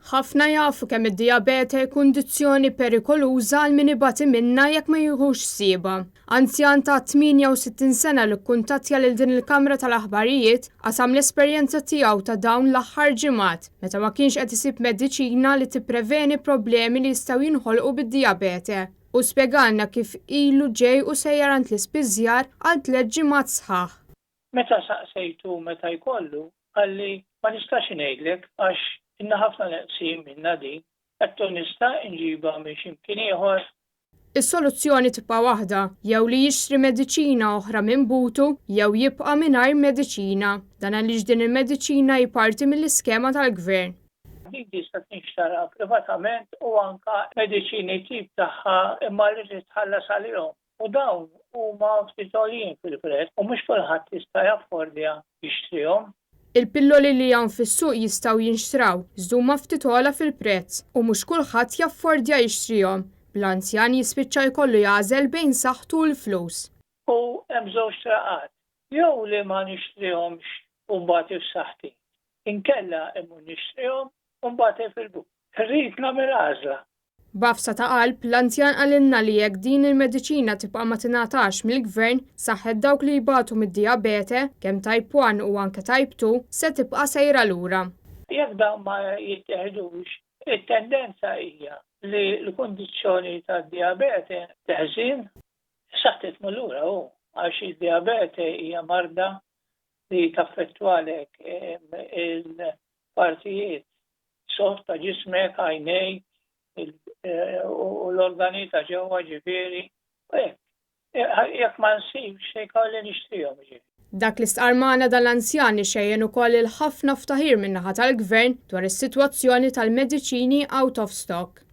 Ħafna jafu kemm id-dijabete kundizzjoni perikoluża għal min ibati minnha jekk ma jieħux sieba. Anzjan ta' 68 sena li kkuntattja lil din il-Kamra tal-Aħbarijiet qasam l-esperjenza tiegħu ta' dawn l-aħħar ġimgħat meta ma kienx qed isib mediċina li tippreveni problemi li jistgħu jinħolqu bid-dijabete. U spjegalna kif ilu ġej u sejjar għand l-ispiżjar għal 3 ġimgħat sħaħ. Meta saqsejtu meta jkollu, għalli ma nistax ngħidlek għax inna ħafna neqsim minna din, qed nista' inġiba minn x'imkien ieħor. Is-soluzzjoni tibqa' waħda, jew li jixtri mediċina oħra minn butu jew jibqa' mingħajr mediċina. Dan għaliex din il-mediċina hi parti mill-iskema tal-Gvern. Dik tista' tinxtara privatament u anke mediċini tip tagħha imma li titħallas għalihom. U dawn huma ftit għoljin fil-prezz u mhux kulħadd jista' jaffordja jixtrihom. Il-pilloli li hawn fis-suq jistgħu jinxtraw, iżda huma ftit ogħla fil-prezz u mhux kulħadd jaffordja jixtrihom. Bl-anzjan jispiċċa jkollu jagħżel bejn saħħtu u l-flus. U hemm żewġ traqat. Jew li ma nixtrihomx u mbagħad f'saħħti. Inkella imma nixtrihom u mbagħad fil-buk. Irrid nagħmel għażla. B'afsa ta' qalb, l-anzjan qalilna li jekk din il-mediċina tibqa' ma tingħatax mill-Gvern saħħet dawk li jbatu mid-dijabete kemm type 1 u anke type 2 se tibqa' sejra lura. Jekk dawn ma jittieħdux, it-tendenza hija li l-kundizzjoni tad-dijabete teħżin saħtet lura għax id-dijabete hija marda li taffettwalek il-partijiet soft ta' ġismek, għajnejk, u l-organi ta' ġewwa ġifieri. Jekk ma nsibx se jkolli nixtrihom ġifieri. Dak li stqarmana dal-anzjan xejjen ukoll il-ħafna ftaħir min-naħa tal-Gvern dwar is-sitwazzjoni tal-mediċini out of stock.